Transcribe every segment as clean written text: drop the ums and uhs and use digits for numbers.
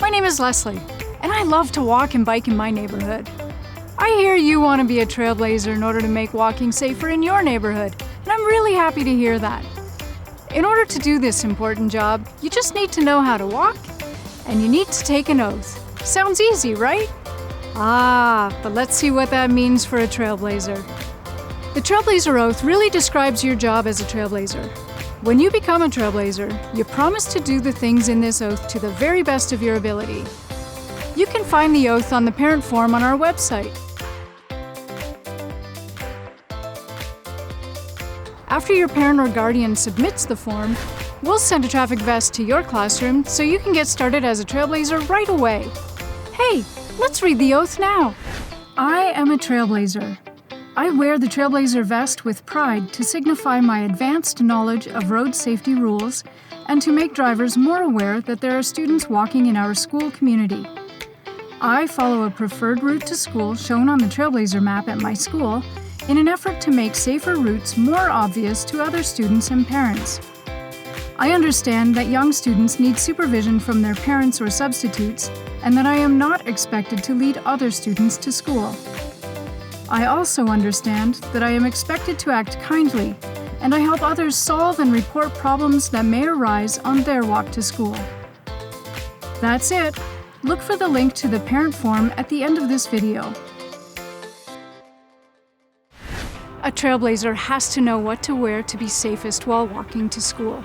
My name is Leslie, and I love to walk and bike in my neighborhood. I hear you want to be a trailblazer in order to make walking safer in your neighborhood, and I'm really happy to hear that. In order to do this important job, you just need to know how to walk, and you need to take an oath. Sounds easy, right? But let's see what that means for a trailblazer. The Trailblazer Oath really describes your job as a trailblazer. When you become a trailblazer, you promise to do the things in this oath to the very best of your ability. You can find the oath on the parent form on our website. After your parent or guardian submits the form, we'll send a traffic vest to your classroom so you can get started as a trailblazer right away. Hey, let's read the oath now. I am a trailblazer. I wear the Trailblazer vest with pride to signify my advanced knowledge of road safety rules and to make drivers more aware that there are students walking in our school community. I follow a preferred route to school shown on the Trailblazer map at my school in an effort to make safer routes more obvious to other students and parents. I understand that young students need supervision from their parents or substitutes, and that I am not expected to lead other students to school. I also understand that I am expected to act kindly, and I help others solve and report problems that may arise on their walk to school. That's it. Look for the link to the parent form at the end of this video. A trailblazer has to know what to wear to be safest while walking to school.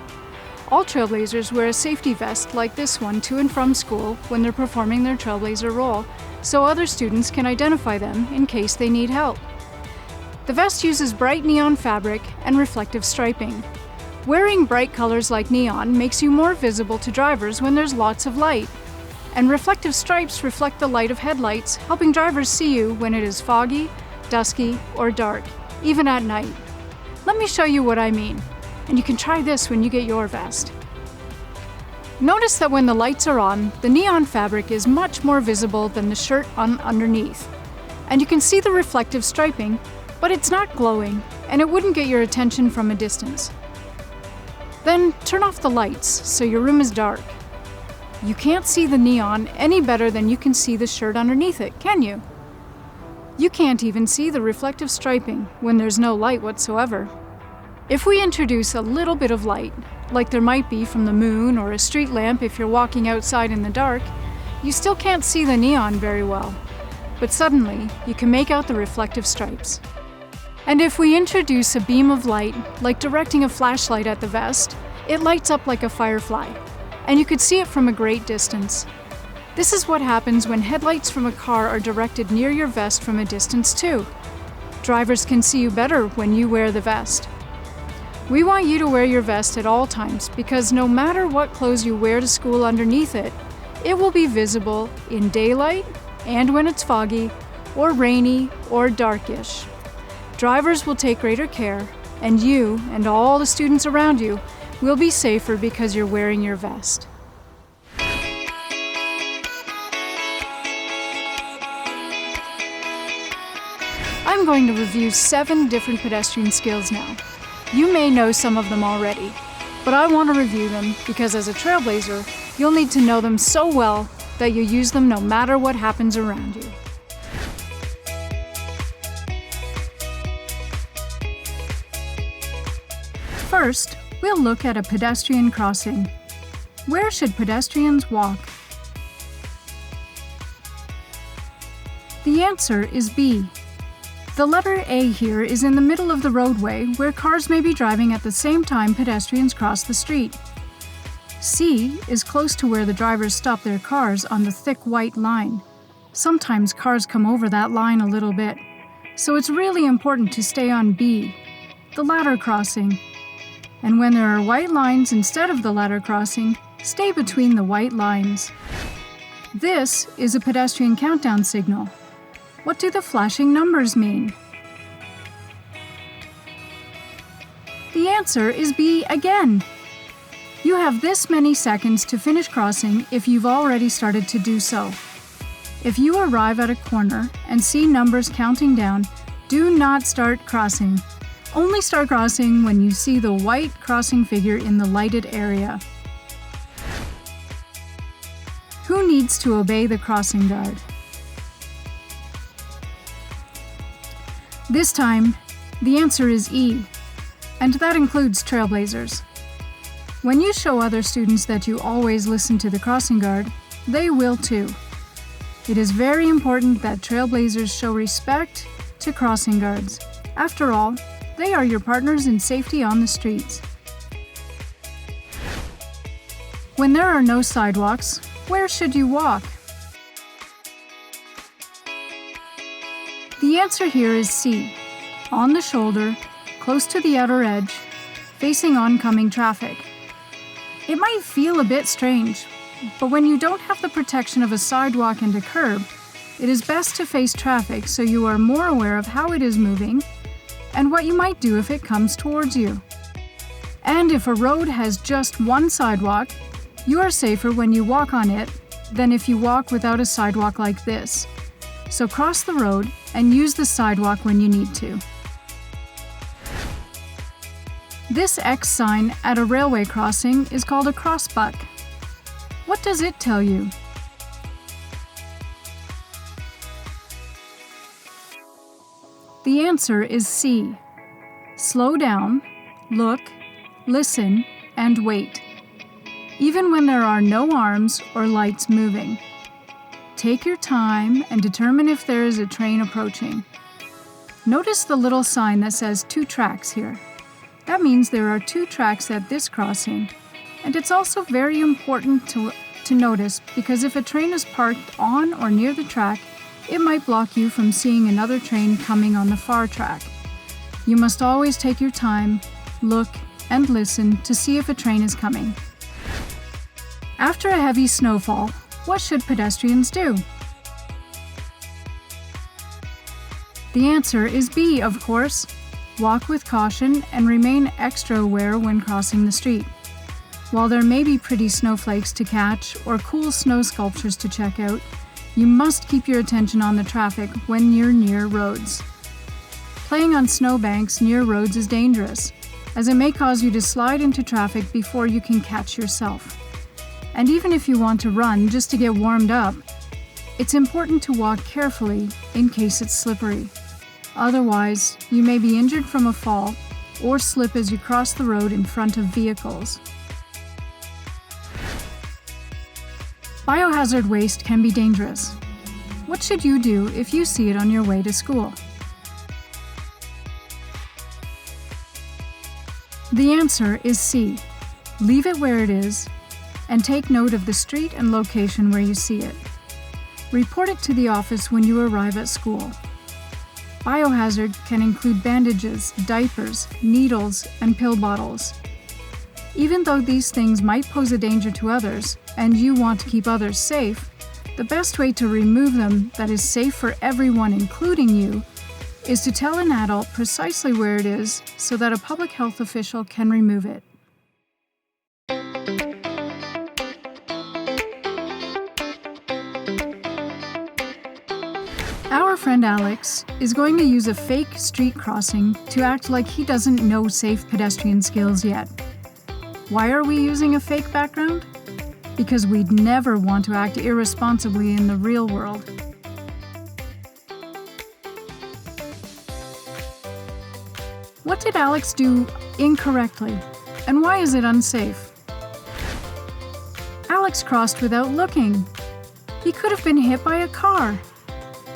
All trailblazers wear a safety vest like this one to and from school when they're performing their trailblazer role, so other students can identify them in case they need help. The vest uses bright neon fabric and reflective striping. Wearing bright colors like neon makes you more visible to drivers when there's lots of light. And reflective stripes reflect the light of headlights, helping drivers see you when it is foggy, dusky, or dark, even at night. Let me show you what I mean, and you can try this when you get your vest. Notice that when the lights are on, the neon fabric is much more visible than the shirt underneath. And you can see the reflective striping, but it's not glowing, and it wouldn't get your attention from a distance. Then turn off the lights so your room is dark. You can't see the neon any better than you can see the shirt underneath it, can you? You can't even see the reflective striping when there's no light whatsoever. If we introduce a little bit of light, like there might be from the moon or a street lamp if you're walking outside in the dark, you still can't see the neon very well. But suddenly, you can make out the reflective stripes. And if we introduce a beam of light, like directing a flashlight at the vest, it lights up like a firefly, and you could see it from a great distance. This is what happens when headlights from a car are directed near your vest from a distance too. Drivers can see you better when you wear the vest. We want you to wear your vest at all times because no matter what clothes you wear to school underneath it, it will be visible in daylight and when it's foggy or rainy or darkish. Drivers will take greater care, and you and all the students around you will be safer because you're wearing your vest. I'm going to review 7 different pedestrian skills now. You may know some of them already, but I want to review them because as a trailblazer, you'll need to know them so well that you use them no matter what happens around you. First, we'll look at a pedestrian crossing. Where should pedestrians walk? The answer is B. The letter A here is in the middle of the roadway where cars may be driving at the same time pedestrians cross the street. C is close to where the drivers stop their cars on the thick white line. Sometimes cars come over that line a little bit, so it's really important to stay on B, the ladder crossing. And when there are white lines instead of the ladder crossing, stay between the white lines. This is a pedestrian countdown signal. What do the flashing numbers mean? The answer is B again. You have this many seconds to finish crossing if you've already started to do so. If you arrive at a corner and see numbers counting down, do not start crossing. Only start crossing when you see the white crossing figure in the lighted area. Who needs to obey the crossing guard? This time, the answer is E, and that includes Trailblazers. When you show other students that you always listen to the crossing guard, they will too. It is very important that Trailblazers show respect to crossing guards. After all, they are your partners in safety on the streets. When there are no sidewalks, where should you walk? The answer here is C, on the shoulder, close to the outer edge, facing oncoming traffic. It might feel a bit strange, but when you don't have the protection of a sidewalk and a curb, it is best to face traffic so you are more aware of how it is moving and what you might do if it comes towards you. And if a road has just one sidewalk, you are safer when you walk on it than if you walk without a sidewalk like this. So cross the road and use the sidewalk when you need to. This X sign at a railway crossing is called a crossbuck. What does it tell you? The answer is C. Slow down, look, listen, and wait, even when there are no arms or lights moving. Take your time and determine if there is a train approaching. Notice the little sign that says 2 tracks here. That means there are 2 tracks at this crossing, and it's also very important to notice because if a train is parked on or near the track, it might block you from seeing another train coming on the far track. You must always take your time, look, and listen to see if a train is coming. After a heavy snowfall, what should pedestrians do? The answer is B, of course. Walk with caution and remain extra aware when crossing the street. While there may be pretty snowflakes to catch or cool snow sculptures to check out, you must keep your attention on the traffic when you're near roads. Playing on snowbanks near roads is dangerous, as it may cause you to slide into traffic before you can catch yourself. And even if you want to run just to get warmed up, it's important to walk carefully in case it's slippery. Otherwise, you may be injured from a fall or slip as you cross the road in front of vehicles. Biohazard waste can be dangerous. What should you do if you see it on your way to school? The answer is C. Leave it where it is and take note of the street and location where you see it. Report it to the office when you arrive at school. Biohazard can include bandages, diapers, needles, and pill bottles. Even though these things might pose a danger to others, and you want to keep others safe, the best way to remove them that is safe for everyone, including you, is to tell an adult precisely where it is so that a public health official can remove it. Our friend Alex is going to use a fake street crossing to act like he doesn't know safe pedestrian skills yet. Why are we using a fake background? Because we'd never want to act irresponsibly in the real world. What did Alex do incorrectly, and why is it unsafe? Alex crossed without looking. He could have been hit by a car.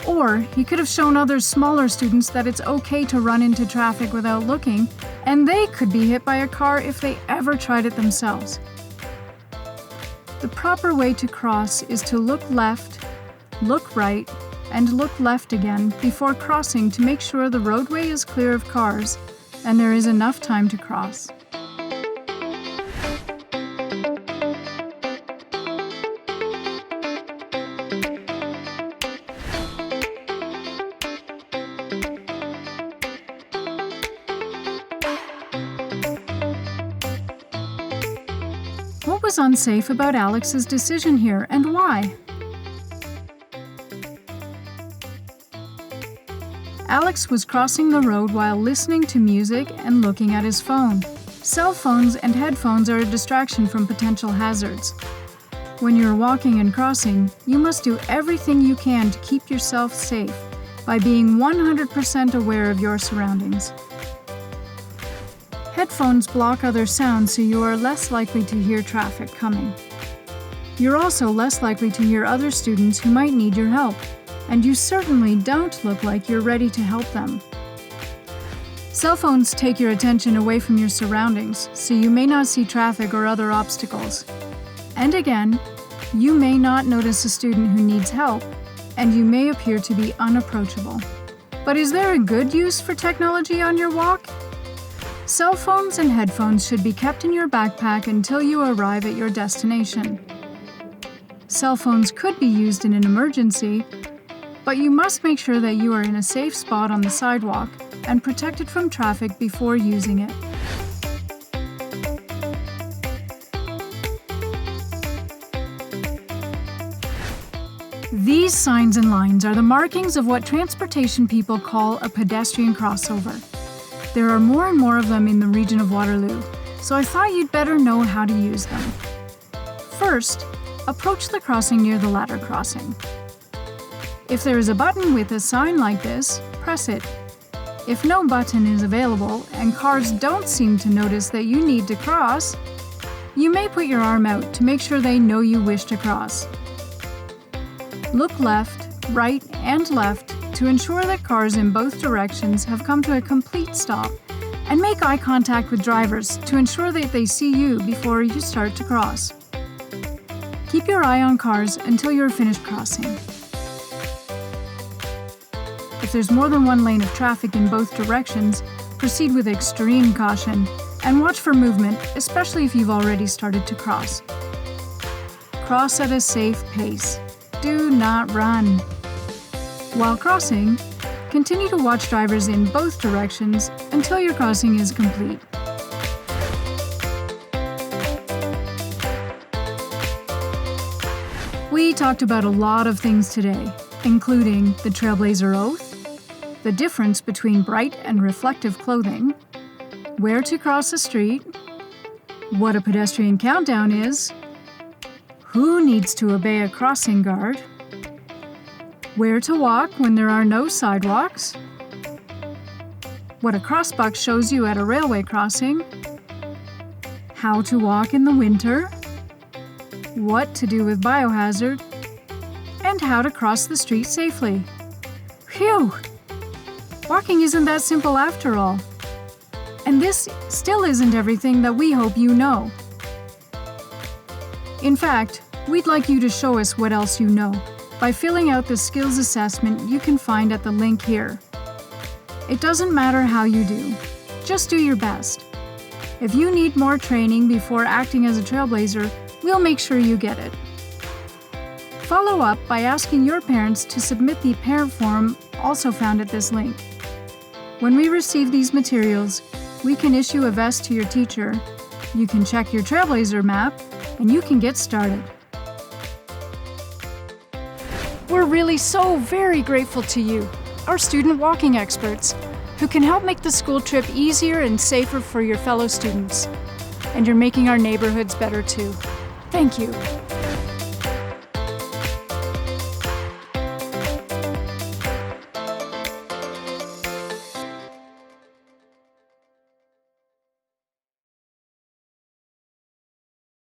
Or he could have shown other smaller students that it's okay to run into traffic without looking, and they could be hit by a car if they ever tried it themselves. The proper way to cross is to look left, look right, and look left again before crossing to make sure the roadway is clear of cars and there is enough time to cross. What was unsafe about Alex's decision here, and why? Alex was crossing the road while listening to music and looking at his phone. Cell phones and headphones are a distraction from potential hazards. When you're walking and crossing, you must do everything you can to keep yourself safe by being 100% aware of your surroundings. Headphones block other sounds, so you are less likely to hear traffic coming. You're also less likely to hear other students who might need your help, and you certainly don't look like you're ready to help them. Cell phones take your attention away from your surroundings, so you may not see traffic or other obstacles. And again, you may not notice a student who needs help, and you may appear to be unapproachable. But is there a good use for technology on your walk? Cell phones and headphones should be kept in your backpack until you arrive at your destination. Cell phones could be used in an emergency, but you must make sure that you are in a safe spot on the sidewalk and protected from traffic before using it. These signs and lines are the markings of what transportation people call a pedestrian crossover. There are more and more of them in the region of Waterloo, so I thought you'd better know how to use them. First, approach the crossing near the ladder crossing. If there is a button with a sign like this, press it. If no button is available and cars don't seem to notice that you need to cross, you may put your arm out to make sure they know you wish to cross. Look left, right, and left to ensure that cars in both directions have come to a complete stop, and make eye contact with drivers to ensure that they see you before you start to cross. Keep your eye on cars until you're finished crossing. If there's more than one lane of traffic in both directions, proceed with extreme caution and watch for movement, especially if you've already started to cross. Cross at a safe pace. Do not run. While crossing, continue to watch drivers in both directions until your crossing is complete. We talked about a lot of things today, including the Trailblazer Oath, the difference between bright and reflective clothing, where to cross a street, what a pedestrian countdown is, who needs to obey a crossing guard, where to walk when there are no sidewalks, what a crossbuck shows you at a railway crossing, how to walk in the winter, what to do with biohazard, and how to cross the street safely. Phew! Walking isn't that simple after all. And this still isn't everything that we hope you know. In fact, we'd like you to show us what else you know by filling out the skills assessment you can find at the link here. It doesn't matter how you do, just do your best. If you need more training before acting as a trailblazer, we'll make sure you get it. Follow up by asking your parents to submit the parent form also found at this link. When we receive these materials, we can issue a vest to your teacher, you can check your Trailblazer map, and you can get started. We're really so very grateful to you, our student walking experts, who can help make the school trip easier and safer for your fellow students. And you're making our neighborhoods better too. Thank you.